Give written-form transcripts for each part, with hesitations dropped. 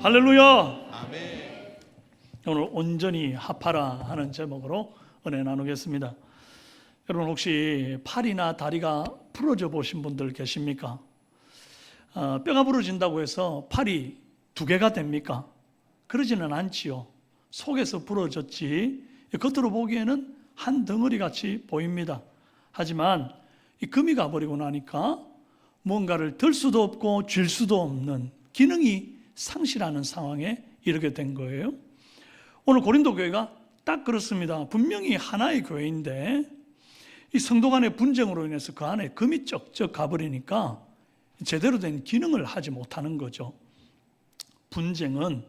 할렐루야. 아멘. 오늘 온전히 합하라 하는 제목으로 은혜 나누겠습니다. 여러분 혹시 팔이나 다리가 부러져 보신 분들 계십니까? 뼈가 부러진다고 해서 팔이 두 개가 됩니까? 그러지는 않지요. 속에서 부러졌지 겉으로 보기에는 한 덩어리 같이 보입니다. 하지만 이 금이 가버리고 나니까 뭔가를 들 수도 없고 쥘 수도 없는 기능이 상실하는 상황에 이르게 된 거예요. 오늘 고린도 교회가 딱 그렇습니다. 분명히 하나의 교회인데 이 성도 간의 분쟁으로 인해서 그 안에 금이 쩍쩍 가버리니까 제대로 된 기능을 하지 못하는 거죠. 분쟁은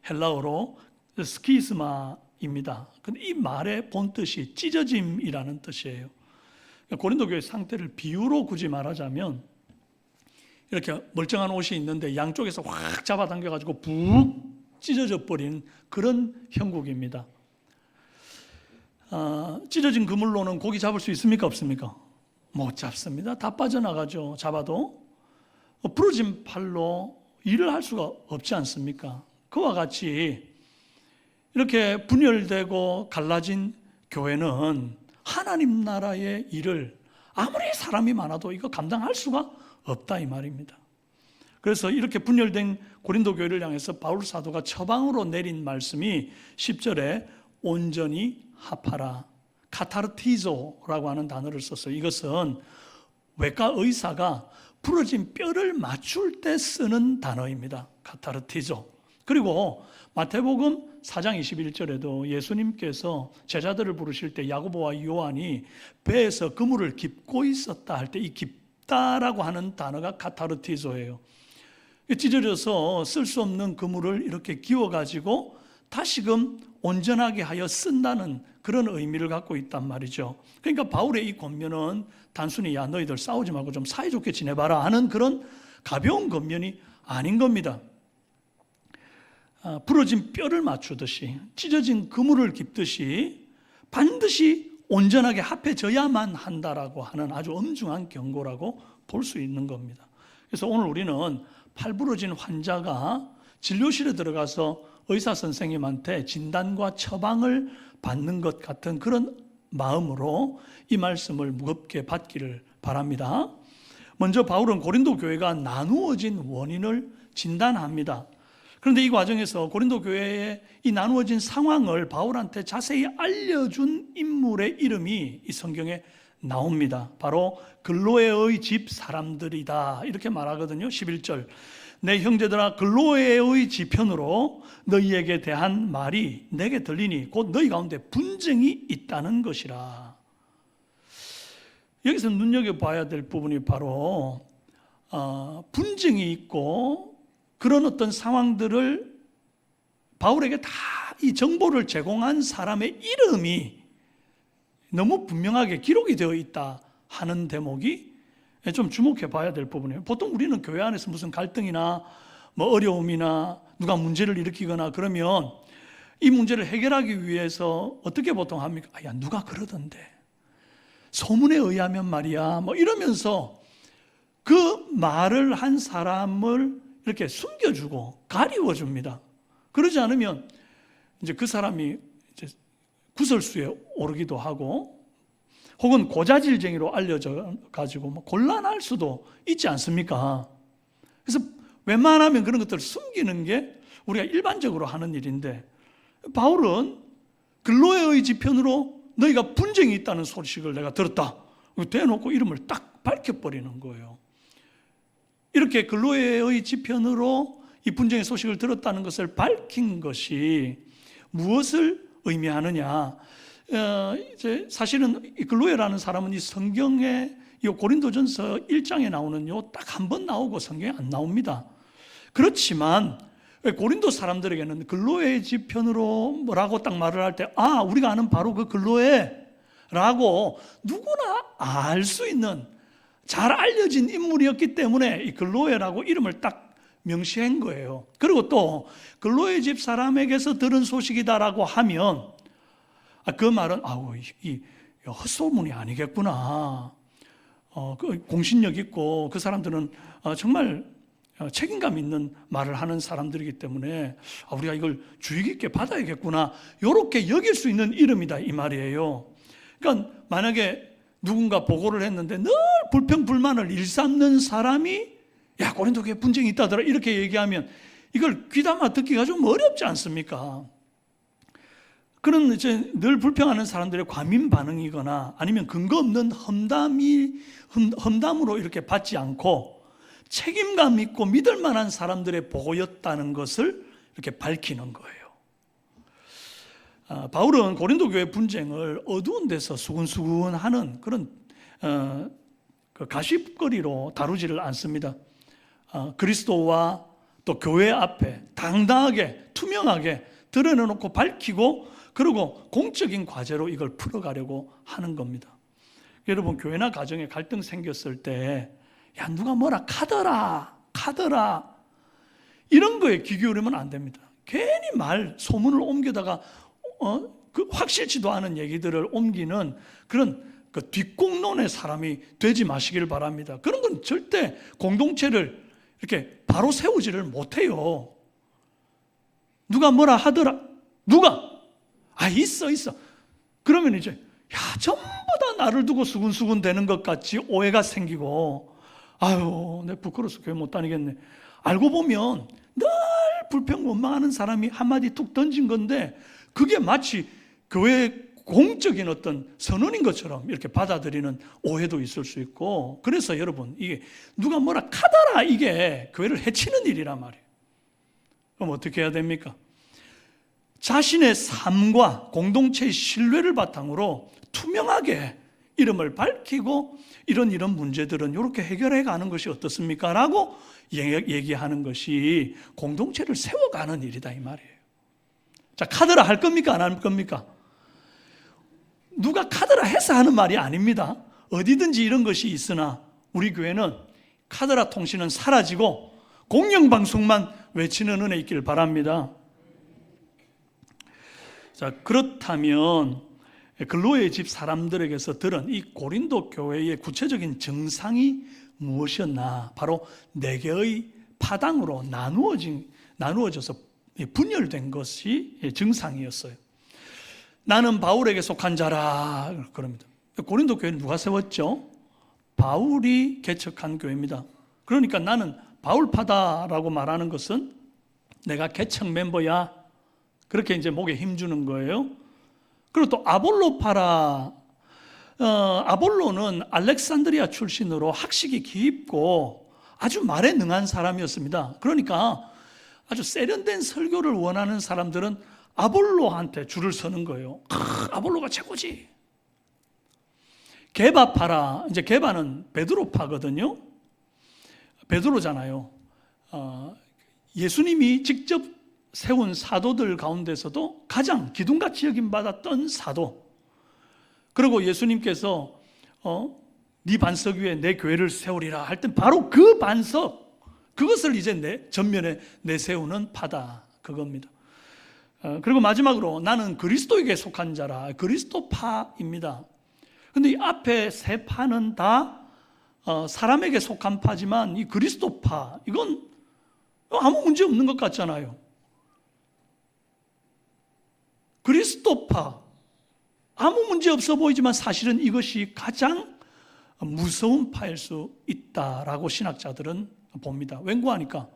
헬라어로 스키스마입니다. 근데 이 말의 본뜻이 찢어짐이라는 뜻이에요. 고린도 교회 상태를 비유로 굳이 말하자면 이렇게 멀쩡한 옷이 있는데 양쪽에서 확 잡아당겨가지고 푹 찢어져 버린 그런 형국입니다. 찢어진 그물로는 고기 잡을 수 있습니까? 없습니까? 못 잡습니다. 다 빠져나가죠. 잡아도 부러진 팔로 일을 할 수가 없지 않습니까? 그와 같이 이렇게 분열되고 갈라진 교회는 하나님 나라의 일을 아무리 사람이 많아도 이거 감당할 수가 없다 이 말입니다. 그래서 이렇게 분열된 고린도 교회를 향해서 바울 사도가 처방으로 내린 말씀이 10절에 온전히 합하라, 카타르티조라고 하는 단어를 썼어요. 이것은 외과 의사가 부러진 뼈를 맞출 때 쓰는 단어입니다. 카타르티조. 그리고 마태복음 4장 21절에도 예수님께서 제자들을 부르실 때 야고보와 요한이 배에서 그물을 깁고 있었다 할 때 이 깁다라고 하는 단어가 카타르티조예요. 찢어져서 쓸 수 없는 그물을 이렇게 기워가지고 다시금 온전하게 하여 쓴다는 그런 의미를 갖고 있단 말이죠. 그러니까 바울의 이 권면은 단순히 야 너희들 싸우지 말고 좀 사이좋게 지내봐라 하는 그런 가벼운 권면이 아닌 겁니다. 부러진 뼈를 맞추듯이 찢어진 그물을 깁듯이 반드시 온전하게 합해져야만 한다라고 하는 아주 엄중한 경고라고 볼 수 있는 겁니다. 그래서 오늘 우리는 팔 부러진 환자가 진료실에 들어가서 의사 선생님한테 진단과 처방을 받는 것 같은 그런 마음으로 이 말씀을 무겁게 받기를 바랍니다. 먼저 바울은 고린도 교회가 나누어진 원인을 진단합니다. 그런데 이 과정에서 고린도 교회의 이 나누어진 상황을 바울한테 자세히 알려준 인물의 이름이 이 성경에 나옵니다. 바로 글로에의 집 사람들이다 이렇게 말하거든요. 11절 내 형제들아 글로에의 지편으로 너희에게 대한 말이 내게 들리니 곧 너희 가운데 분쟁이 있다는 것이라. 여기서 눈여겨봐야 될 부분이 바로 분쟁이 있고 그런 어떤 상황들을 바울에게 다 이 정보를 제공한 사람의 이름이 너무 분명하게 기록이 되어 있다 하는 대목이 좀 주목해 봐야 될 부분이에요. 보통 우리는 교회 안에서 무슨 갈등이나 뭐 어려움이나 누가 문제를 일으키거나 그러면 이 문제를 해결하기 위해서 어떻게 보통 합니까? 야 누가 그러던데 소문에 의하면 말이야 뭐 이러면서 그 말을 한 사람을 이렇게 숨겨주고 가리워줍니다. 그러지 않으면 이제 그 사람이 이제 구설수에 오르기도 하고 혹은 고자질쟁이로 알려져 가지고 뭐 곤란할 수도 있지 않습니까? 그래서 웬만하면 그런 것들을 숨기는 게 우리가 일반적으로 하는 일인데 바울은 글로에의 지편으로 너희가 분쟁이 있다는 소식을 내가 들었다. 대놓고 이름을 딱 밝혀버리는 거예요. 이렇게 글로에의 지편으로 이 분쟁의 소식을 들었다는 것을 밝힌 것이 무엇을 의미하느냐? 이제 사실은 글로에라는 사람은 이 성경에 이 고린도전서 1장에 나오는 요 딱 한 번 나오고 성경에 안 나옵니다. 그렇지만 고린도 사람들에게는 글로에 지편으로 뭐라고 딱 말을 할 때 우리가 아는 바로 그 글로에라고 누구나 알 수 있는 잘 알려진 인물이었기 때문에 이 글로에라고 이름을 딱 명시한 거예요. 그리고 또 글로에 집 사람에게서 들은 소식이다라고 하면 그 말은 이 헛소문이 아니겠구나. 그 공신력 있고 그 사람들은 정말 책임감 있는 말을 하는 사람들이기 때문에 우리가 이걸 주의 깊게 받아야겠구나, 이렇게 여길 수 있는 이름이다 이 말이에요. 그러니까 만약에 누군가 보고를 했는데 늘 불평불만을 일삼는 사람이 야, 고린도 교회 분쟁이 있다더라 이렇게 얘기하면 이걸 귀담아 듣기가 좀 어렵지 않습니까? 그런 이제 늘 불평하는 사람들의 과민 반응이거나 아니면 근거 없는 험담으로 이렇게 받지 않고 책임감 있고 믿을 만한 사람들의 보고였다는 것을 이렇게 밝히는 거예요. 바울은 고린도 교회 분쟁을 어두운 데서 수근수근하는 그런 그 가십거리로 다루지를 않습니다. 그리스도와 또 교회 앞에 당당하게 투명하게 드러내놓고 밝히고 그리고 공적인 과제로 이걸 풀어가려고 하는 겁니다. 여러분, 교회나 가정에 갈등 생겼을 때 야, 누가 뭐라 카더라 이런 거에 귀 기울이면 안 됩니다. 괜히 소문을 옮겨다가 그 확실치도 않은 얘기들을 옮기는 그런 그 뒷공론의 사람이 되지 마시길 바랍니다. 그런 건 절대 공동체를 이렇게 바로 세우지를 못해요. 누가 뭐라 하더라. 누가? 있어. 그러면 이제 전부 다 나를 두고 수근수근 되는 것 같이 오해가 생기고 내 부끄러워서 교회 못 다니겠네. 알고 보면 늘 불평 원망하는 사람이 한마디 툭 던진 건데 그게 마치 교회의 공적인 어떤 선언인 것처럼 이렇게 받아들이는 오해도 있을 수 있고, 그래서 여러분, 이게 누가 뭐라 카더라 이게 교회를 해치는 일이란 말이에요. 그럼 어떻게 해야 됩니까? 자신의 삶과 공동체의 신뢰를 바탕으로 투명하게 이름을 밝히고 이런 문제들은 이렇게 해결해 가는 것이 어떻습니까? 라고 얘기하는 것이 공동체를 세워가는 일이다 이 말이에요. 자, 카더라 할 겁니까? 안 할 겁니까? 누가 카더라 해서 하는 말이 아닙니다. 어디든지 이런 것이 있으나 우리 교회는 카더라 통신은 사라지고 공영방송만 외치는 은혜 있길 바랍니다. 자, 그렇다면 글로의 집 사람들에게서 들은 이 고린도 교회의 구체적인 정상이 무엇이었나? 바로 4개의 파당으로 나누어져서 분열된 것이 정상이었어요. 나는 바울에게 속한 자라 그럽니다. 고린도 교회는 누가 세웠죠? 바울이 개척한 교회입니다. 그러니까 나는 바울파다라고 말하는 것은 내가 개척 멤버야, 그렇게 이제 목에 힘주는 거예요. 그리고 또 아볼로파라, 아볼로는 알렉산드리아 출신으로 학식이 깊고 아주 말에 능한 사람이었습니다. 그러니까 아주 세련된 설교를 원하는 사람들은 아볼로한테 줄을 서는 거예요. 아볼로가 최고지. 게바파라, 이제 게바는 베드로파거든요. 베드로잖아요. 예수님이 직접 세운 사도들 가운데서도 가장 기둥같이 여김받았던 사도. 그리고 예수님께서 네 반석 위에 내 교회를 세우리라 할 땐 바로 그 반석, 그것을 이제 내 전면에 내세우는 파다, 그겁니다. 그리고 마지막으로 나는 그리스도에게 속한 자라, 그리스도파입니다. 근데 이 앞에 세 파는 다 사람에게 속한 파지만 이 그리스도파, 이건 아무 문제 없는 것 같잖아요. 그리스도파, 아무 문제 없어 보이지만 사실은 이것이 가장 무서운 파일 수 있다라고 신학자들은 봅니다. 왠고하니까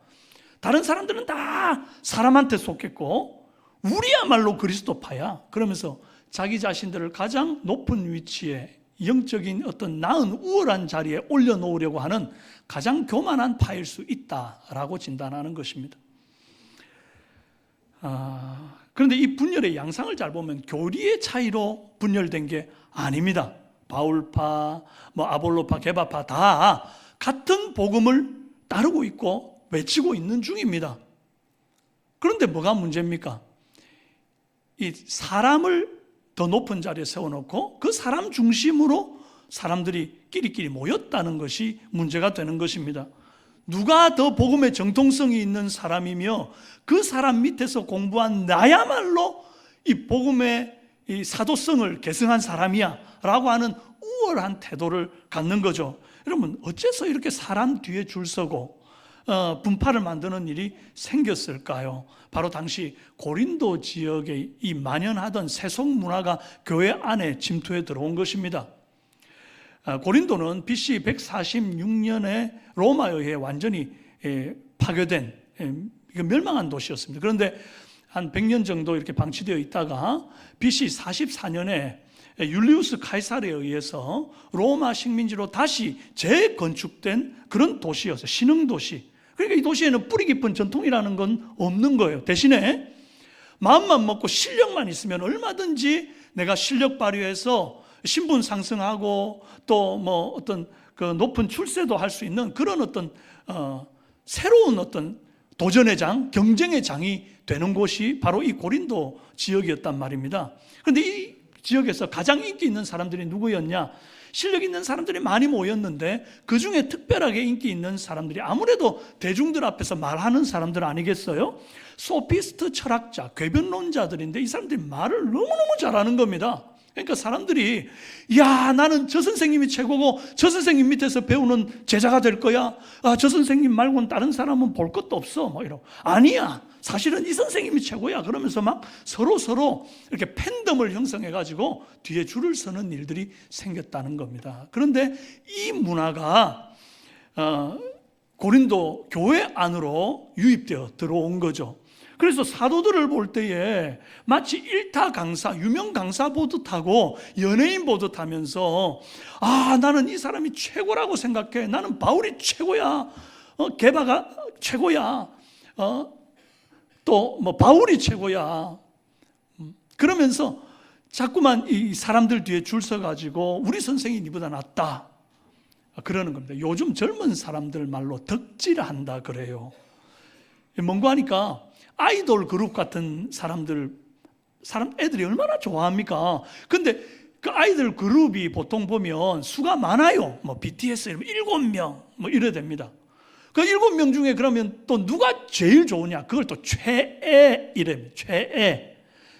다른 사람들은 다 사람한테 속했고 우리야말로 그리스도파야. 그러면서 자기 자신들을 가장 높은 위치에, 영적인 어떤 나은 우월한 자리에 올려놓으려고 하는 가장 교만한 파일 수 있다라고 진단하는 것입니다. 그런데 이 분열의 양상을 잘 보면 교리의 차이로 분열된 게 아닙니다. 바울파, 아볼로파, 게바파 다 같은 복음을 따르고 있고 외치고 있는 중입니다. 그런데 뭐가 문제입니까? 이 사람을 더 높은 자리에 세워놓고 그 사람 중심으로 사람들이 끼리끼리 모였다는 것이 문제가 되는 것입니다. 누가 더 복음의 정통성이 있는 사람이며 그 사람 밑에서 공부한 나야말로 이 복음의 이 사도성을 계승한 사람이야 라고 하는 우월한 태도를 갖는 거죠. 여러분, 어째서 이렇게 사람 뒤에 줄 서고 분파를 만드는 일이 생겼을까요? 바로 당시 고린도 지역에 이 만연하던 세속 문화가 교회 안에 침투해 들어온 것입니다. 고린도는 BC 146년에 로마에 의해 완전히 파괴된 멸망한 도시였습니다. 그런데 한 100년 정도 이렇게 방치되어 있다가 BC 44년에 율리우스 카이사르에 의해서 로마 식민지로 다시 재건축된 그런 도시였어요. 신흥도시. 그러니까 이 도시에는 뿌리 깊은 전통이라는 건 없는 거예요. 대신에 마음만 먹고 실력만 있으면 얼마든지 내가 실력 발휘해서 신분 상승하고 또 뭐 어떤 그 높은 출세도 할 수 있는 그런 어떤 새로운 어떤 도전의 장, 경쟁의 장이 되는 곳이 바로 이 고린도 지역이었단 말입니다. 그런데 이 지역에서 가장 인기 있는 사람들이 누구였냐? 실력 있는 사람들이 많이 모였는데 그 중에 특별하게 인기 있는 사람들이 아무래도 대중들 앞에서 말하는 사람들 아니겠어요? 소피스트 철학자, 궤변론자들인데 이 사람들이 말을 너무너무 잘하는 겁니다. 그러니까 사람들이 야, 나는 저 선생님이 최고고 저 선생님 밑에서 배우는 제자가 될 거야. 저 선생님 말고는 다른 사람은 볼 것도 없어. 뭐 이러고. 아니야. 사실은 이 선생님이 최고야. 그러면서 막 서로 이렇게 팬덤을 형성해 가지고 뒤에 줄을 서는 일들이 생겼다는 겁니다. 그런데 이 문화가 고린도 교회 안으로 유입되어 들어온 거죠. 그래서 사도들을 볼 때에 마치 일타 강사, 유명 강사 보듯 하고 연예인 보듯 하면서 나는 이 사람이 최고라고 생각해. 나는 바울이 최고야. 게바가 최고야. 또 뭐 바울이 최고야. 그러면서 자꾸만 이 사람들 뒤에 줄 서가지고 우리 선생이 니보다 낫다. 그러는 겁니다. 요즘 젊은 사람들 말로 덕질한다 그래요. 뭔가 하니까 아이돌 그룹 같은 애들이 얼마나 좋아합니까? 근데 그 아이돌 그룹이 보통 보면 수가 많아요. 뭐 BTS 7명 뭐 이래 됩니다. 그 7명 중에 그러면 또 누가 제일 좋으냐? 그걸 또 최애 이래. 최애.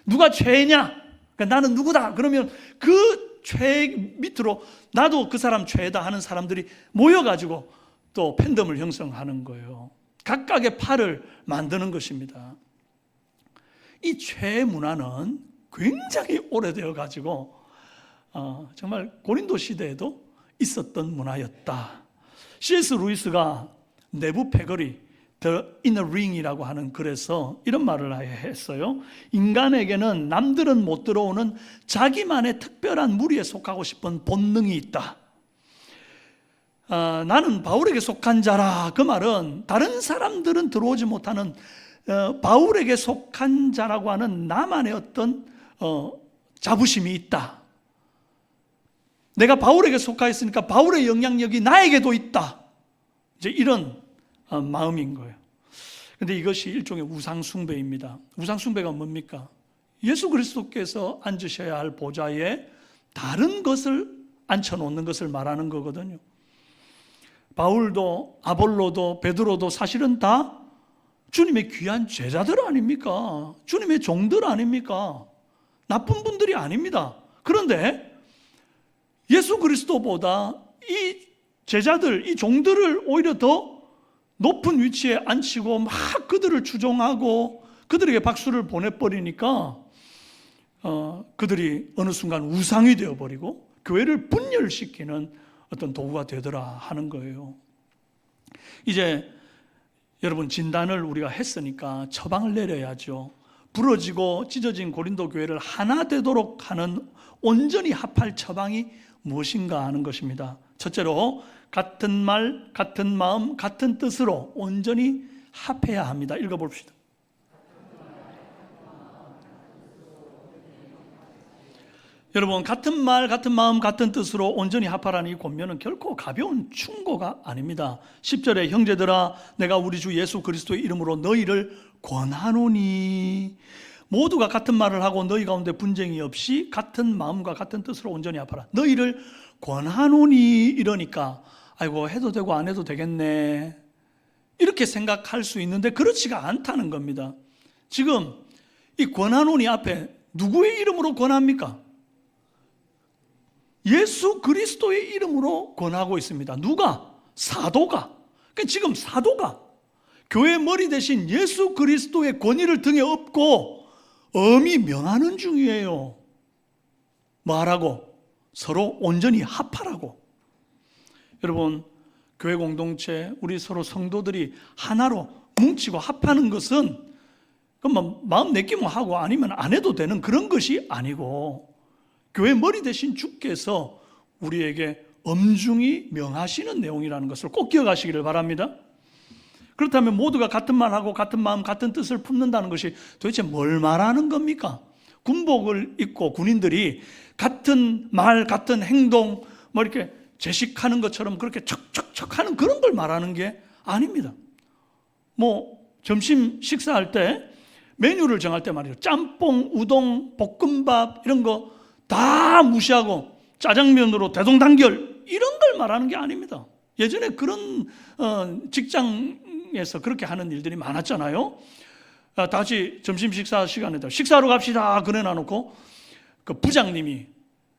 누가 최애냐? 그러니까 나는 누구다? 그러면 그 최애 밑으로 나도 그 사람 최애다 하는 사람들이 모여가지고 또 팬덤을 형성하는 거예요. 각각의 팔을 만드는 것입니다. 이 최애 문화는 굉장히 오래되어 가지고 정말 고린도 시대에도 있었던 문화였다. C.S. 루이스가 내부 패거리, The Inner Ring이라고 하는 글에서 이런 말을 했어요. 인간에게는 남들은 못 들어오는 자기만의 특별한 무리에 속하고 싶은 본능이 있다. 나는 바울에게 속한 자라. 그 말은 다른 사람들은 들어오지 못하는 바울에게 속한 자라고 하는 나만의 어떤 자부심이 있다. 내가 바울에게 속하였으니까 바울의 영향력이 나에게도 있다. 이제 이런 마음인 거예요. 그런데 이것이 일종의 우상숭배입니다. 우상숭배가 뭡니까? 예수 그리스도께서 앉으셔야 할 보좌에 다른 것을 앉혀놓는 것을 말하는 거거든요. 바울도 아볼로도 베드로도 사실은 다 주님의 귀한 제자들 아닙니까? 주님의 종들 아닙니까? 나쁜 분들이 아닙니다. 그런데 예수 그리스도보다 이 제자들, 이 종들을 오히려 더 높은 위치에 앉히고 막 그들을 추종하고 그들에게 박수를 보내버리니까 그들이 어느 순간 우상이 되어버리고 교회를 분열시키는 어떤 도구가 되더라 하는 거예요. 이제 여러분 진단을 우리가 했으니까 처방을 내려야죠. 부러지고 찢어진 고린도 교회를 하나 되도록 하는 온전히 합할 처방이 무엇인가 하는 것입니다. 첫째로 같은 말, 같은 마음, 같은 뜻으로 온전히 합해야 합니다. 읽어봅시다. 여러분, 같은 말, 같은 마음, 같은 뜻으로 온전히 합하라는 이 권면은 결코 가벼운 충고가 아닙니다. 10절에 형제들아 내가 우리 주 예수 그리스도의 이름으로 너희를 권하노니 모두가 같은 말을 하고 너희 가운데 분쟁이 없이 같은 마음과 같은 뜻으로 온전히 합하라. 너희를 권하노니 이러니까 아이고 해도 되고 안 해도 되겠네 이렇게 생각할 수 있는데 그렇지가 않다는 겁니다. 지금 이 권하노니 앞에 누구의 이름으로 권합니까? 예수 그리스도의 이름으로 권하고 있습니다. 누가? 사도가. 그러니까 지금 사도가 교회 머리 대신 예수 그리스도의 권위를 등에 업고 엄히 명하는 중이에요. 뭐하라고? 서로 온전히 합하라고. 여러분, 교회 공동체, 우리 서로 성도들이 하나로 뭉치고 합하는 것은 그럼 마음 내키면 하고 아니면 안 해도 되는 그런 것이 아니고, 교회 머리 대신 주께서 우리에게 엄중히 명하시는 내용이라는 것을 꼭 기억하시기를 바랍니다. 그렇다면 모두가 같은 말하고 같은 마음 같은 뜻을 품는다는 것이 도대체 뭘 말하는 겁니까? 군복을 입고 군인들이 같은 말 같은 행동 뭐 이렇게 제식하는 것처럼 그렇게 척척척 하는 그런 걸 말하는 게 아닙니다. 뭐 점심 식사할 때 메뉴를 정할 때 말이죠, 짬뽕, 우동, 볶음밥 이런 거 다 무시하고 짜장면으로 대동단결 이런 걸 말하는 게 아닙니다. 예전에 그런 직장에서 그렇게 하는 일들이 많았잖아요. 다시 점심 식사 시간에 식사하러 갑시다 그래 놔놓고 그 부장님이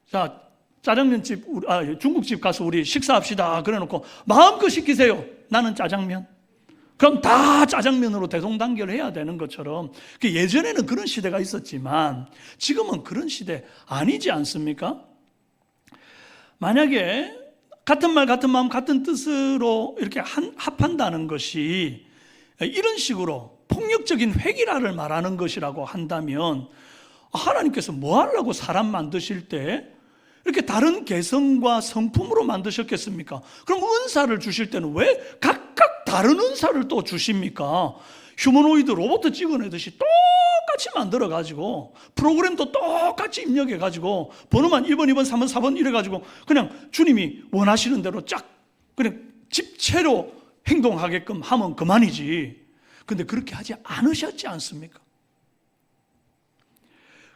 자 짜장면집 중국집 가서 우리 식사합시다 그래 놓고 마음껏 시키세요. 나는 짜장면. 그럼 다 짜장면으로 대동단결해야 되는 것처럼, 예전에는 그런 시대가 있었지만 지금은 그런 시대 아니지 않습니까? 만약에 같은 말 같은 마음 같은 뜻으로 이렇게 합한다는 것이 이런 식으로 폭력적인 획일화를 말하는 것이라고 한다면, 하나님께서 뭐 하려고 사람 만드실 때 이렇게 다른 개성과 성품으로 만드셨겠습니까? 그럼 은사를 주실 때는 왜 각각 다른 은사를 또 주십니까? 휴머노이드 로봇 찍어내듯이 똑같이 만들어가지고 프로그램도 똑같이 입력해가지고 번호만 1번, 2번, 3번, 4번 이래가지고 그냥 주님이 원하시는 대로 쫙 그냥 집체로 행동하게끔 하면 그만이지. 근데 그렇게 하지 않으셨지 않습니까?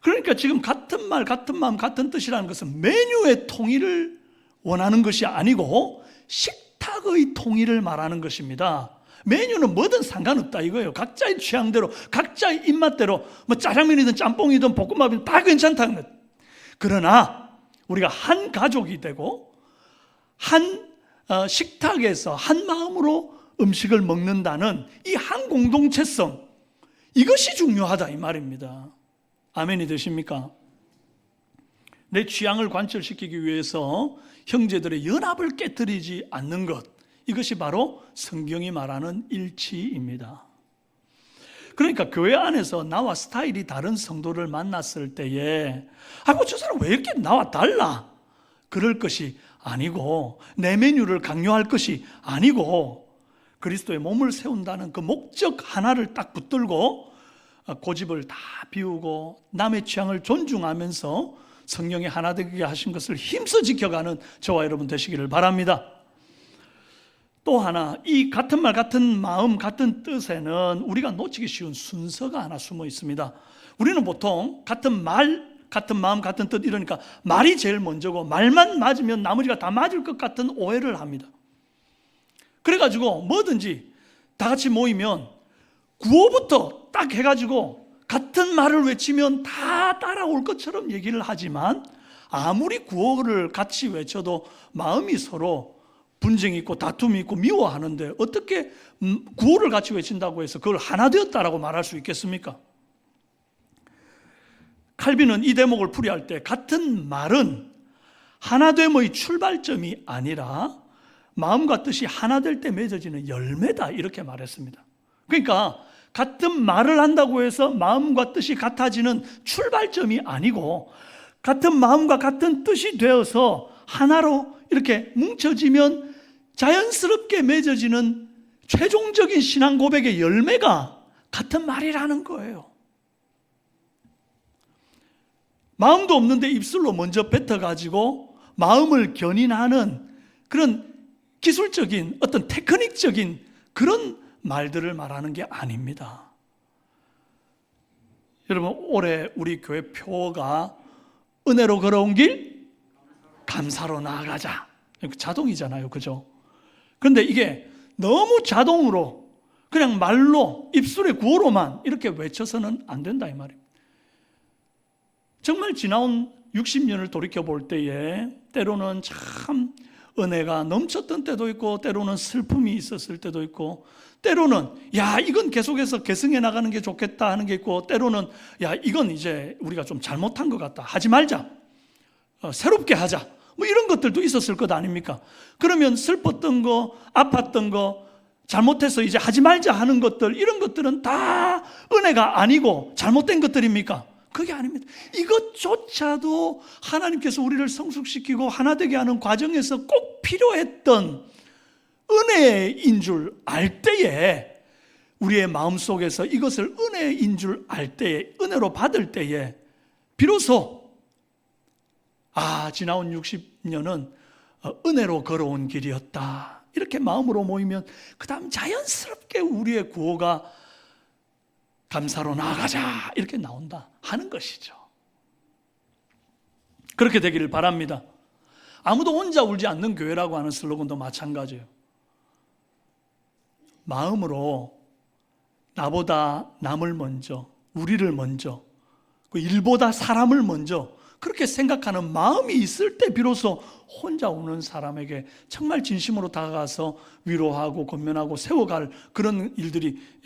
그러니까 지금 같은 말, 같은 마음, 같은 뜻이라는 것은 메뉴의 통일을 원하는 것이 아니고 식탁의 통일을 말하는 것입니다. 메뉴는 뭐든 상관없다 이거예요. 각자의 취향대로, 각자의 입맛대로 뭐 짜장면이든 짬뽕이든 볶음밥이든 다 괜찮다는 것. 그러나 우리가 한 가족이 되고 한 식탁에서 한 마음으로 음식을 먹는다는 이 한 공동체성, 이것이 중요하다 이 말입니다. 아멘이 되십니까? 내 취향을 관철시키기 위해서 형제들의 연합을 깨뜨리지 않는 것, 이것이 바로 성경이 말하는 일치입니다. 그러니까 교회 안에서 나와 스타일이 다른 성도를 만났을 때에 저 사람 왜 이렇게 나와 달라? 그럴 것이 아니고, 내 메뉴를 강요할 것이 아니고, 그리스도의 몸을 세운다는 그 목적 하나를 딱 붙들고 고집을 다 비우고 남의 취향을 존중하면서 성령의 하나 되게 하신 것을 힘써 지켜가는 저와 여러분 되시기를 바랍니다. 또 하나, 이 같은 말 같은 마음 같은 뜻에는 우리가 놓치기 쉬운 순서가 하나 숨어 있습니다. 우리는 보통 같은 말 같은 마음 같은 뜻 이러니까 말이 제일 먼저고 말만 맞으면 나머지가 다 맞을 것 같은 오해를 합니다. 그래가지고 뭐든지 다 같이 모이면 구호부터 딱 해가지고 같은 말을 외치면 다 따라올 것처럼 얘기를 하지만, 아무리 구호를 같이 외쳐도 마음이 서로 분쟁이 있고 다툼이 있고 미워하는데 어떻게 구호를 같이 외친다고 해서 그걸 하나 되었다라고 말할 수 있겠습니까? 칼빈은 이 대목을 풀이할 때 같은 말은 하나됨의 출발점이 아니라 마음과 뜻이 하나 될 때 맺어지는 열매다 이렇게 말했습니다. 그러니까 같은 말을 한다고 해서 마음과 뜻이 같아지는 출발점이 아니고, 같은 마음과 같은 뜻이 되어서 하나로 이렇게 뭉쳐지면 자연스럽게 맺어지는 최종적인 신앙 고백의 열매가 같은 말이라는 거예요. 마음도 없는데 입술로 먼저 뱉어가지고 마음을 견인하는 그런 기술적인 어떤 테크닉적인 그런 말들을 말하는 게 아닙니다. 여러분, 올해 우리 교회 표가 은혜로 걸어온 길 감사로 나아가자. 자동이잖아요, 그죠? 그런데 이게 너무 자동으로 그냥 말로 입술의 구호로만 이렇게 외쳐서는 안 된다 이 말입니다. 정말 지나온 60년을 돌이켜볼 때에 때로는 참 은혜가 넘쳤던 때도 있고, 때로는 슬픔이 있었을 때도 있고, 때로는 야 이건 계속해서 개성해 나가는 게 좋겠다 하는 게 있고, 때로는 야 이건 이제 우리가 좀 잘못한 것 같다, 하지 말자, 새롭게 하자, 뭐 이런 것들도 있었을 것 아닙니까? 그러면 슬펐던 거, 아팠던 거, 잘못해서 이제 하지 말자 하는 것들, 이런 것들은 다 은혜가 아니고 잘못된 것들입니까? 그게 아닙니다. 이것조차도 하나님께서 우리를 성숙시키고 하나 되게 하는 과정에서 꼭 필요했던 은혜인 줄 알 때에, 우리의 마음속에서 이것을 은혜인 줄 알 때에, 은혜로 받을 때에 비로소 지나온 60년은 은혜로 걸어온 길이었다, 이렇게 마음으로 모이면 그 다음 자연스럽게 우리의 구호가 감사로 나아가자 이렇게 나온다 하는 것이죠. 그렇게 되기를 바랍니다. 아무도 혼자 울지 않는 교회라고 하는 슬로건도 마찬가지예요. 마음으로 나보다 남을 먼저, 우리를 먼저, 그 일보다 사람을 먼저 그렇게 생각하는 마음이 있을 때 비로소 혼자 우는 사람에게 정말 진심으로 다가가서 위로하고 권면하고 세워갈 그런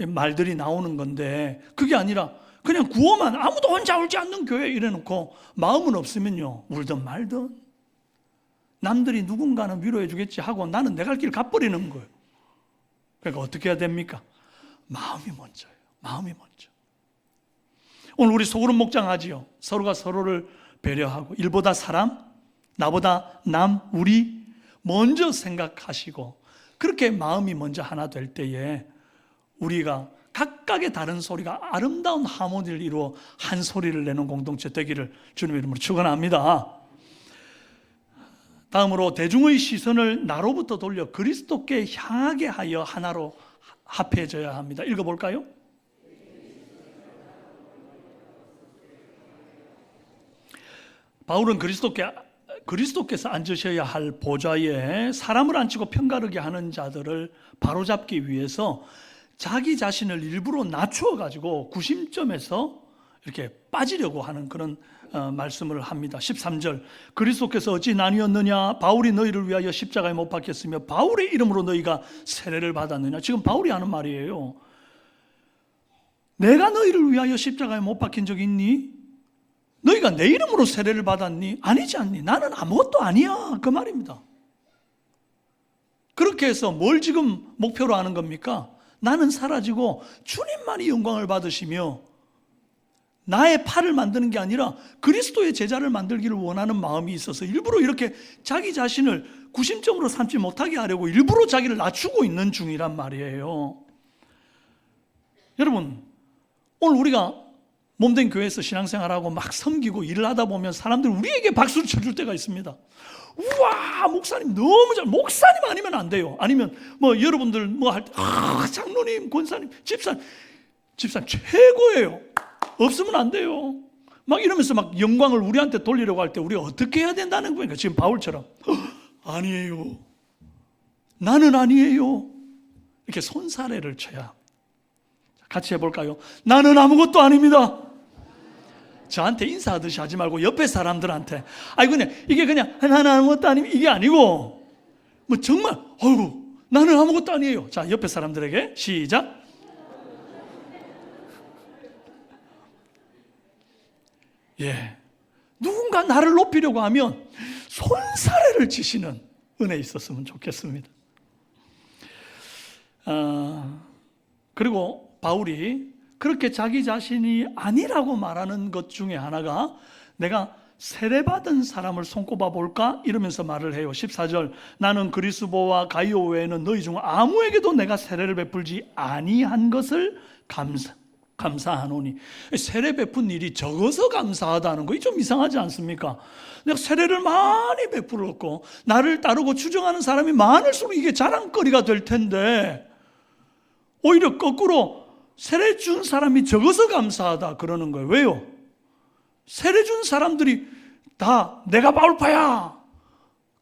말들이 나오는 건데, 그게 아니라 그냥 구호만, 아무도 혼자 울지 않는 교회 이래놓고 마음은 없으면요, 울든 말든 남들이 누군가는 위로해 주겠지 하고 나는 내 갈 길 가버리는 거예요. 그러니까 어떻게 해야 됩니까? 마음이 먼저예요. 마음이 먼저. 오늘 우리 소그룹 목장하지요. 서로가 서로를 배려하고, 일보다 사람, 나보다 남, 우리 먼저 생각하시고, 그렇게 마음이 먼저 하나 될 때에 우리가 각각의 다른 소리가 아름다운 하모니를 이루어 한 소리를 내는 공동체 되기를 주님의 이름으로 축원합니다. 다음으로 대중의 시선을 나로부터 돌려 그리스도께 향하게 하여 하나로 합해져야 합니다. 읽어볼까요? 바울은 그리스도께서 앉으셔야 할 보좌에 사람을 앉히고 편가르게 하는 자들을 바로잡기 위해서 자기 자신을 일부러 낮추어 가지고 구심점에서 이렇게 빠지려고 하는 그런 말씀을 합니다. 13절, 그리스도께서 어찌 나뉘었느냐? 바울이 너희를 위하여 십자가에 못 박혔으며 바울의 이름으로 너희가 세례를 받았느냐? 지금 바울이 하는 말이에요. 내가 너희를 위하여 십자가에 못 박힌 적 있니? 너희가 내 이름으로 세례를 받았니? 아니지 않니? 나는 아무것도 아니야, 그 말입니다. 그렇게 해서 뭘 지금 목표로 하는 겁니까? 나는 사라지고 주님만이 영광을 받으시며, 나의 팔을 만드는 게 아니라 그리스도의 제자를 만들기를 원하는 마음이 있어서 일부러 이렇게 자기 자신을 구심점으로 삼지 못하게 하려고 일부러 자기를 낮추고 있는 중이란 말이에요. 여러분, 오늘 우리가 몸된 교회에서 신앙생활하고 막 섬기고 일을 하다 보면 사람들이 우리에게 박수를 쳐줄 때가 있습니다. 우와, 목사님 너무 잘, 목사님 아니면 안 돼요. 아니면 뭐 여러분들 뭐 할 때, 장로님, 권사님, 집사님 최고예요. 없으면 안 돼요. 막 이러면서 막 영광을 우리한테 돌리려고 할 때 우리가 어떻게 해야 된다는 거니까, 지금 바울처럼 아니에요, 나는 아니에요, 이렇게 손사래를 쳐야. 같이 해볼까요? 나는 아무것도 아닙니다. 저한테 인사하듯이 하지 말고 옆에 사람들한테, 그냥 이게 그냥 나는 아무것도 아닙니다 이게 아니고, 뭐 정말 어이구 나는 아무것도 아니에요. 자, 옆에 사람들에게 시작. 누군가 나를 높이려고 하면 손사래를 치시는 은혜 있었으면 좋겠습니다. 그리고 바울이 그렇게 자기 자신이 아니라고 말하는 것 중에 하나가, 내가 세례받은 사람을 손꼽아 볼까? 이러면서 말을 해요. 14절, 나는 그리스보와 가이오 외에는 너희 중 아무에게도 내가 세례를 베풀지 아니한 것을 감사하노니. 세례 베푼 일이 적어서 감사하다는 거, 좀 이상하지 않습니까? 내가 세례를 많이 베풀었고 나를 따르고 추종하는 사람이 많을수록 이게 자랑거리가 될 텐데, 오히려 거꾸로 세례 준 사람이 적어서 감사하다 그러는 거예요. 왜요? 세례 준 사람들이 다 내가 바울파야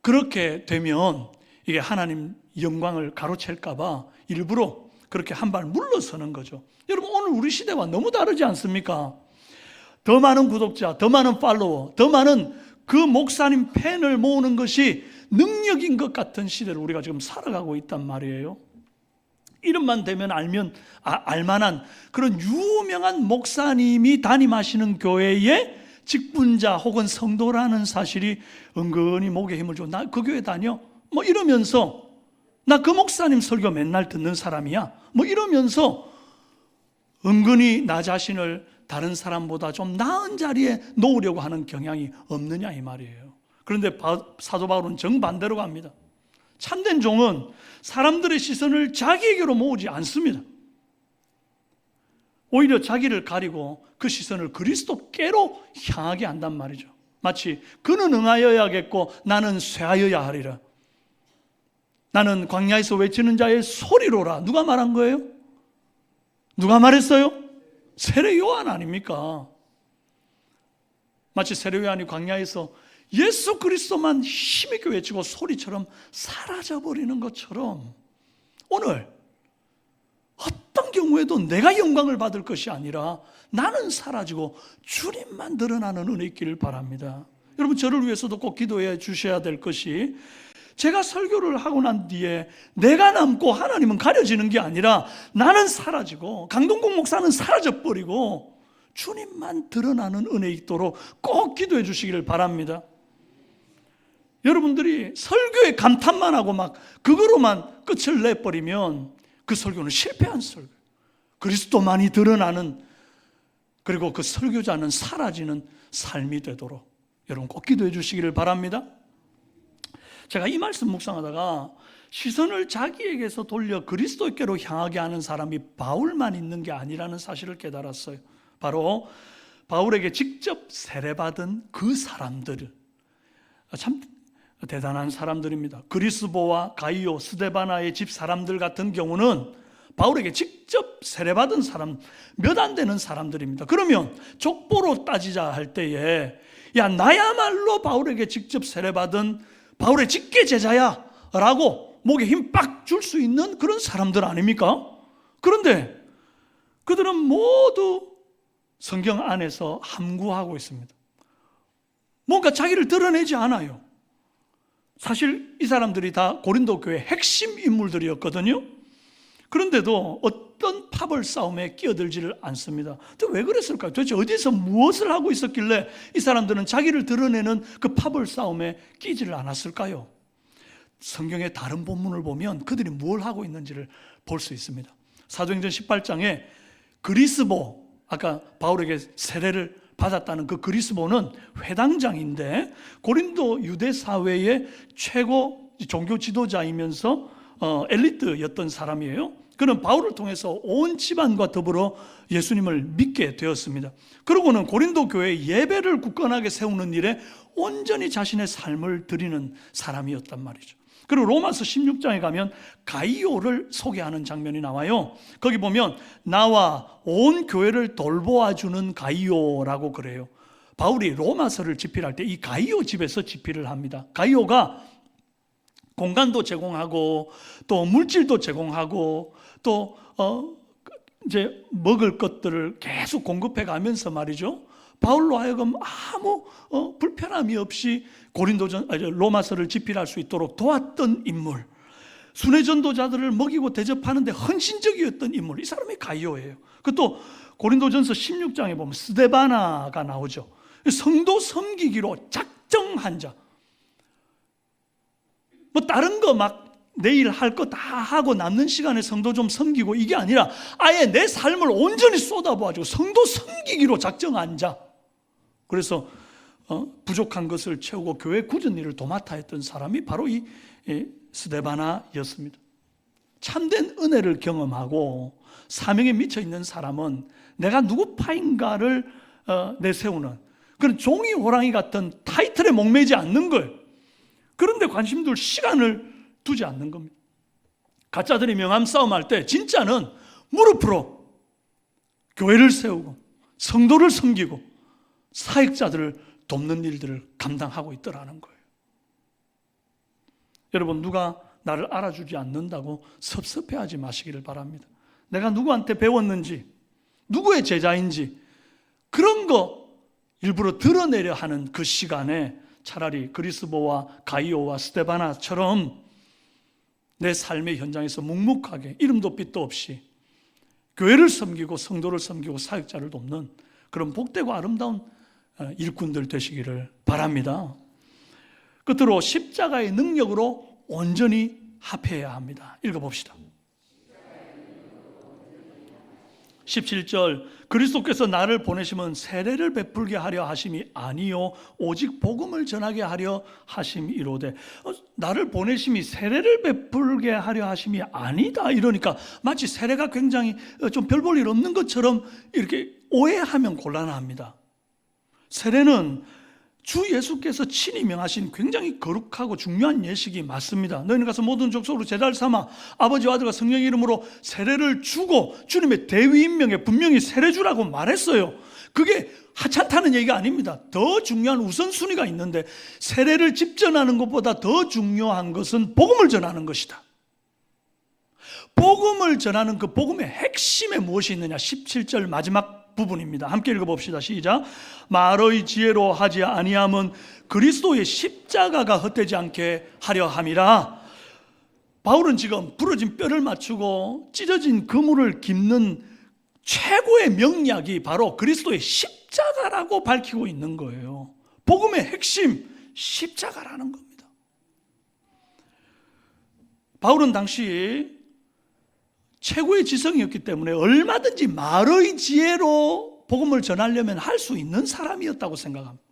그렇게 되면 이게 하나님 영광을 가로챌까 봐 일부러 그렇게 한 발 물러서는 거죠. 여러분, 오늘 우리 시대와 너무 다르지 않습니까? 더 많은 구독자, 더 많은 팔로워, 더 많은 그 목사님 팬을 모으는 것이 능력인 것 같은 시대를 우리가 지금 살아가고 있단 말이에요. 이름만 되면 알만한 그런 유명한 목사님이 담임하시는 교회의 직분자 혹은 성도라는 사실이 은근히 목에 힘을 줘. 나 그 교회 다녀? 뭐 이러면서 나 그 목사님 설교 맨날 듣는 사람이야. 뭐 이러면서 은근히 나 자신을 다른 사람보다 좀 나은 자리에 놓으려고 하는 경향이 없느냐 이 말이에요. 그런데 사도 바울은 정반대로 갑니다. 참된 종은 사람들의 시선을 자기에게로 모으지 않습니다. 오히려 자기를 가리고 그 시선을 그리스도께로 향하게 한단 말이죠. 마치 그는 응하여야겠고 나는 쇠하여야 하리라. 나는 광야에서 외치는 자의 소리로라. 누가 말한 거예요? 누가 말했어요? 세례 요한 아닙니까? 마치 세례 요한이 광야에서 예수 그리스도만 힘있게 외치고 소리처럼 사라져버리는 것처럼 오늘 어떤 경우에도 내가 영광을 받을 것이 아니라 나는 사라지고 주님만 드러나는 은혜 있기를 바랍니다. 여러분, 저를 위해서도 꼭 기도해 주셔야 될 것이, 제가 설교를 하고 난 뒤에 내가 남고 하나님은 가려지는 게 아니라 나는 사라지고 강동국 목사는 사라져버리고 주님만 드러나는 은혜 있도록 꼭 기도해 주시기를 바랍니다. 여러분들이 설교에 감탄만 하고 막 그거로만 끝을 내버리면 그 설교는 실패한 설교, 그리스도만이 드러나는, 그리고 그 설교자는 사라지는 삶이 되도록 여러분 꼭 기도해 주시기를 바랍니다. 제가 이 말씀 묵상하다가 시선을 자기에게서 돌려 그리스도께로 향하게 하는 사람이 바울만 있는 게 아니라는 사실을 깨달았어요. 바로 바울에게 직접 세례받은 그 사람들, 참 대단한 사람들입니다. 그리스보와 가이오, 스데바나의 집 사람들 같은 경우는 바울에게 직접 세례받은 사람 몇 안 되는 사람들입니다. 그러면 족보로 따지자 할 때에 야, 나야말로 바울에게 직접 세례받은 바울의 직계 제자야 라고 목에 힘 빡 줄 수 있는 그런 사람들 아닙니까? 그런데 그들은 모두 성경 안에서 함구하고 있습니다. 뭔가 자기를 드러내지 않아요. 사실 이 사람들이 다 고린도 교회 핵심 인물들이었거든요. 그런데도 어떤 파벌 싸움에 끼어들지를 않습니다. 왜 그랬을까요? 도대체 어디서 무엇을 하고 있었길래 이 사람들은 자기를 드러내는 그 파벌 싸움에 끼지를 않았을까요? 성경의 다른 본문을 보면 그들이 뭘 하고 있는지를 볼 수 있습니다. 사도행전 18장에 그리스보, 아까 바울에게 세례를 받았다는 그 그리스보는 회당장인데 고린도 유대 사회의 최고 종교 지도자이면서 엘리트였던 사람이에요. 그는 바울을 통해서 온 집안과 더불어 예수님을 믿게 되었습니다. 그러고는 고린도 교회 예배를 굳건하게 세우는 일에 온전히 자신의 삶을 드리는 사람이었단 말이죠. 그리고 로마서 16장에 가면 가이오를 소개하는 장면이 나와요. 거기 보면 나와 온 교회를 돌보아주는 가이오라고 그래요. 바울이 로마서를 집필할 때 이 가이오 집에서 집필을 합니다. 가이오가 공간도 제공하고 또 물질도 제공하고 또 이제 먹을 것들을 계속 공급해 가면서 말이죠, 바울로 하여금 아무 불편함이 없이 로마서를 집필할 수 있도록 도왔던 인물, 순회 전도자들을 먹이고 대접하는데 헌신적이었던 인물, 이 사람이 가이오예요. 그것도 고린도전서 16장에 보면 스데바나가 나오죠. 성도 섬기기로 작정한 자, 뭐 다른 거 막 내일 할 거 다 하고 남는 시간에 성도 좀 섬기고 이게 아니라 아예 내 삶을 온전히 쏟아부어가지고 성도 섬기기로 작정한 자. 그래서 부족한 것을 채우고 교회 굳은 일을 도맡아 했던 사람이 바로 이 스데바나였습니다. 참된 은혜를 경험하고 사명에 미쳐 있는 사람은 내가 누구 파인가를 내세우는 그런 종이 호랑이 같은 타이틀에 목매지 않는 거예요. 그런데 관심 둘 시간을 두지 않는 겁니다. 가짜들이 명함 싸움할 때 진짜는 무릎으로 교회를 세우고 성도를 섬기고 사역자들을 돕는 일들을 감당하고 있더라는 거예요. 여러분, 누가 나를 알아주지 않는다고 섭섭해하지 마시기를 바랍니다. 내가 누구한테 배웠는지, 누구의 제자인지 그런 거 일부러 드러내려 하는 그 시간에 차라리 그리스보와 가이오와 스데바나처럼 내 삶의 현장에서 묵묵하게 이름도 빛도 없이 교회를 섬기고 성도를 섬기고 사역자를 돕는 그런 복되고 아름다운 일꾼들 되시기를 바랍니다. 끝으로 십자가의 능력으로 온전히 합해야 합니다. 읽어봅시다. 17절, 그리스도께서 나를 보내심은 세례를 베풀게 하려 하심이 아니요 오직 복음을 전하게 하려 하심이로되. 나를 보내심이 세례를 베풀게 하려 하심이 아니다 이러니까 마치 세례가 굉장히 좀 별 볼 일 없는 것처럼 이렇게 오해하면 곤란합니다. 세례는 주 예수께서 친히 명하신 굉장히 거룩하고 중요한 예식이 맞습니다. 너희는 가서 모든 족속으로 제자를 삼아 아버지와 아들과 성령의 이름으로 세례를 주고, 주님의 대위임명에 분명히 세례 주라고 말했어요. 그게 하찮다는 얘기가 아닙니다. 더 중요한 우선순위가 있는데 세례를 집전하는 것보다 더 중요한 것은 복음을 전하는 것이다. 복음을 전하는 그 복음의 핵심에 무엇이 있느냐? 17절 마지막 부분입니다. 함께 읽어봅시다. 시작. 말의 지혜로 하지 아니함은 그리스도의 십자가가 헛되지 않게 하려 함이라. 바울은 지금 부러진 뼈를 맞추고 찢어진 그물을 깁는 최고의 명약이 바로 그리스도의 십자가라고 밝히고 있는 거예요. 복음의 핵심 십자가라는 겁니다. 바울은 당시 최고의 지성이었기 때문에 얼마든지 말의 지혜로 복음을 전하려면 할 수 있는 사람이었다고 생각합니다.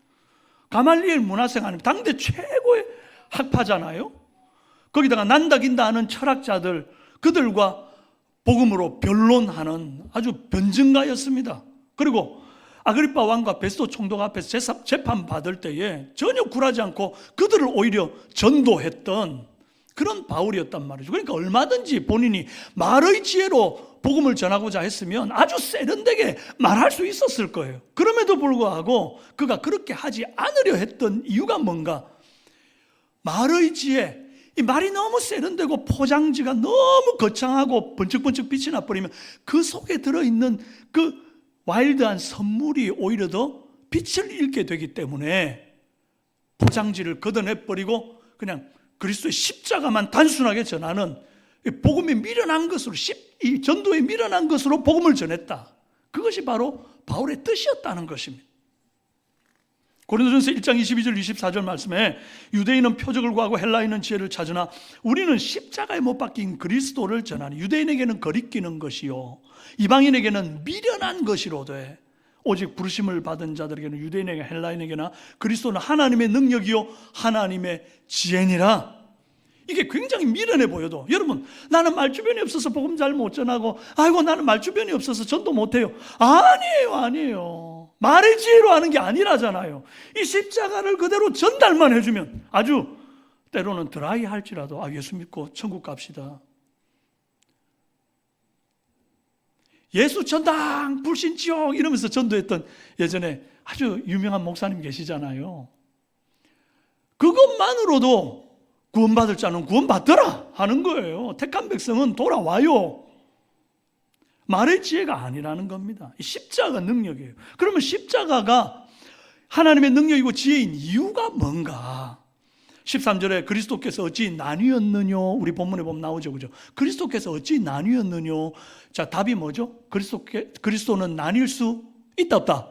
가말리엘 문화생 아니면 당대 최고의 학파잖아요. 거기다가 난다긴다 하는 철학자들, 그들과 복음으로 변론하는 아주 변증가였습니다. 그리고 아그리파 왕과 베스도 총독 앞에서 재판 받을 때에 전혀 굴하지 않고 그들을 오히려 전도했던 그런 바울이었단 말이죠. 그러니까 얼마든지 본인이 말의 지혜로 복음을 전하고자 했으면 아주 세련되게 말할 수 있었을 거예요. 그럼에도 불구하고 그가 그렇게 하지 않으려 했던 이유가 뭔가? 말의 지혜, 이 말이 너무 세련되고 포장지가 너무 거창하고 번쩍번쩍 빛이 나버리면 그 속에 들어있는 그 와일드한 선물이 오히려 더 빛을 잃게 되기 때문에 포장지를 걷어내버리고 그냥 그리스도의 십자가만 단순하게 전하는 복음에 미련한 것으로, 이 전도에 미련한 것으로 복음을 전했다. 그것이 바로 바울의 뜻이었다는 것입니다. 고린도전서 1장 22절 24절 말씀에 유대인은 표적을 구하고 헬라인은 지혜를 찾으나 우리는 십자가에 못 박힌 그리스도를 전하니 유대인에게는 거리끼는 것이요 이방인에게는 미련한 것이로되 오직 부르심을 받은 자들에게는 유대인에게 헬라인에게나 그리스도는 하나님의 능력이요 하나님의 지혜니라. 이게 굉장히 미련해 보여도, 여러분 나는 말주변이 없어서 복음 잘 못 전하고 아이고 나는 말주변이 없어서 전도 못해요. 아니에요. 말의 지혜로 하는 게 아니라잖아요. 이 십자가를 그대로 전달만 해주면 아주 때로는 드라이 할지라도 예수 믿고 천국 갑시다, 예수 전당 불신지옥 이러면서 전도했던 예전에 아주 유명한 목사님 계시잖아요. 그것만으로도 구원받을 자는 구원받더라 하는 거예요. 택한 백성은 돌아와요. 말의 지혜가 아니라는 겁니다. 십자가 능력이에요. 그러면 십자가가 하나님의 능력이고 지혜인 이유가 뭔가? 13절에 그리스도께서 어찌 나뉘었느냐, 우리 본문에 보면 나오죠, 그죠? 그리스도께서 어찌 나뉘었느냐. 자, 답이 뭐죠? 그리스도는 나뉠 수 있다 없다?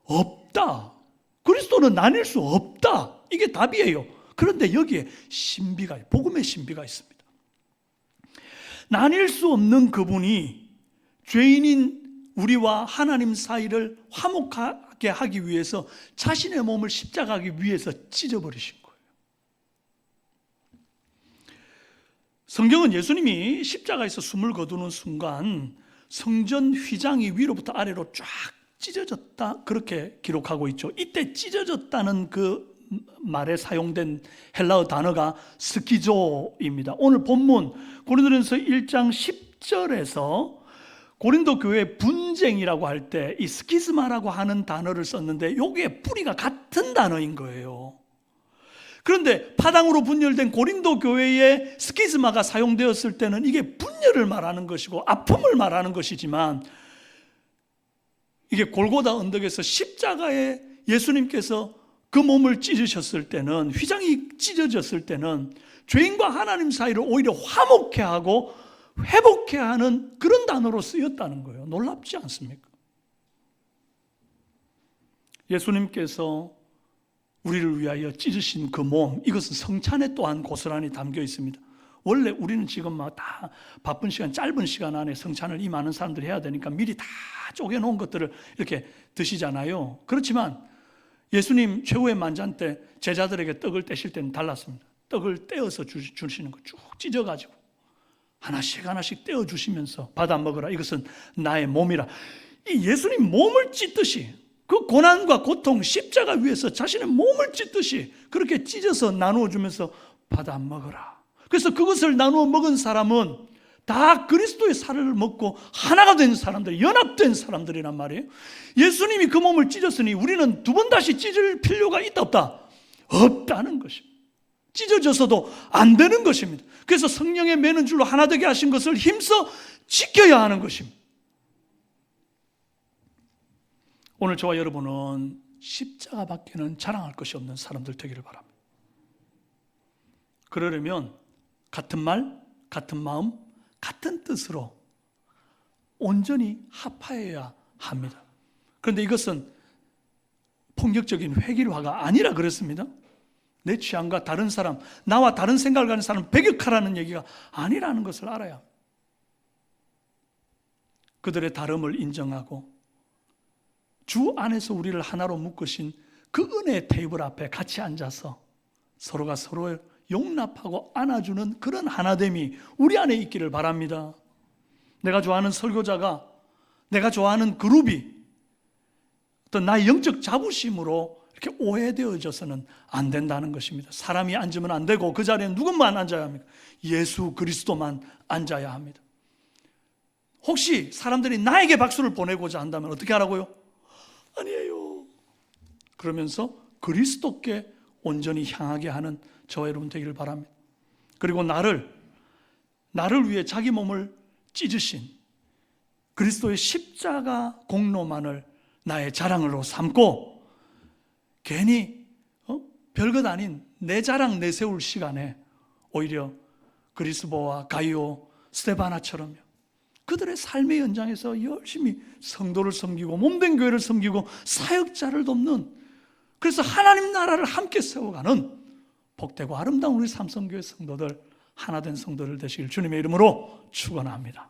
없다. 그리스도는 나뉠 수 없다. 이게 답이에요. 그런데 여기에 신비가, 복음의 신비가 있습니다. 나뉠 수 없는 그분이 죄인인 우리와 하나님 사이를 화목하게 하기 위해서 자신의 몸을 십자가하기 위해서 찢어버리신 거예요. 성경은 예수님이 십자가에서 숨을 거두는 순간 성전 휘장이 위로부터 아래로 쫙 찢어졌다, 그렇게 기록하고 있죠. 이때 찢어졌다는 그 말에 사용된 헬라어 단어가 스키조입니다. 오늘 본문 고린도전서 1장 10절에서 고린도 교회 분쟁이라고 할 때 이 스키즈마라고 하는 단어를 썼는데 여기에 뿌리가 같은 단어인 거예요. 그런데 파당으로 분열된 고린도 교회에 스키즈마가 사용되었을 때는 이게 분열을 말하는 것이고 아픔을 말하는 것이지만, 이게 골고다 언덕에서 십자가에 예수님께서 그 몸을 찢으셨을 때는, 휘장이 찢어졌을 때는 죄인과 하나님 사이를 오히려 화목해 하고 회복해 하는 그런 단어로 쓰였다는 거예요. 놀랍지 않습니까? 예수님께서 우리를 위하여 찢으신 그 몸, 이것은 성찬에 또한 고스란히 담겨 있습니다. 원래 우리는 지금 막 다 바쁜 시간, 짧은 시간 안에 성찬을 이 많은 사람들이 해야 되니까 미리 다 쪼개놓은 것들을 이렇게 드시잖아요. 그렇지만 예수님 최후의 만찬 때 제자들에게 떡을 떼실 때는 달랐습니다. 떡을 떼어서 주시는 거 쭉 찢어가지고 하나씩 떼어주시면서 받아 먹으라, 이것은 나의 몸이라. 이 예수님 몸을 찢듯이, 그 고난과 고통, 십자가 위에서 자신의 몸을 찢듯이 그렇게 찢어서 나누어 주면서 받아 먹으라. 그래서 그것을 나누어 먹은 사람은 다 그리스도의 살을 먹고 하나가 된 사람들, 연합된 사람들이란 말이에요. 예수님이 그 몸을 찢었으니 우리는 두 번 다시 찢을 필요가 있다 없다? 없다는 것입니다. 찢어져서도 안 되는 것입니다. 그래서 성령의 매는 줄로 하나 되게 하신 것을 힘써 지켜야 하는 것입니다. 오늘 저와 여러분은 십자가밖에는 자랑할 것이 없는 사람들 되기를 바랍니다. 그러려면 같은 말, 같은 마음, 같은 뜻으로 온전히 합하여야 합니다. 그런데 이것은 폭력적인 획일화가 아니라 그렇습니다. 내 취향과 다른 사람, 나와 다른 생각을 가진 사람을 배격하라는 얘기가 아니라는 것을 알아야 합니다. 그들의 다름을 인정하고 주 안에서 우리를 하나로 묶으신 그 은혜의 테이블 앞에 같이 앉아서 서로가 서로를 용납하고 안아주는 그런 하나됨이 우리 안에 있기를 바랍니다. 내가 좋아하는 설교자가, 내가 좋아하는 그룹이 어떤 나의 영적 자부심으로 이렇게 오해되어져서는 안 된다는 것입니다. 사람이 앉으면 안 되고 그 자리에 누구만 앉아야 합니까? 예수 그리스도만 앉아야 합니다. 혹시 사람들이 나에게 박수를 보내고자 한다면 어떻게 하라고요? 아니에요. 그러면서 그리스도께 온전히 향하게 하는 저와 여러분 되기를 바랍니다. 그리고 나를 위해 자기 몸을 찢으신 그리스도의 십자가 공로만을 나의 자랑으로 삼고 괜히 별것 아닌 내 자랑 내세울 시간에 오히려 그리스도와 가이오, 스데바나처럼요, 그들의 삶의 현장에서 열심히 성도를 섬기고 몸된 교회를 섬기고 사역자를 돕는, 그래서 하나님 나라를 함께 세워가는 복되고 아름다운 우리 삼성교회 성도들, 하나된 성도들 되시길 주님의 이름으로 축원합니다.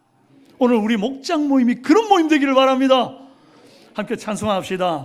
오늘 우리 목장 모임이 그런 모임 되기를 바랍니다. 함께 찬송합시다.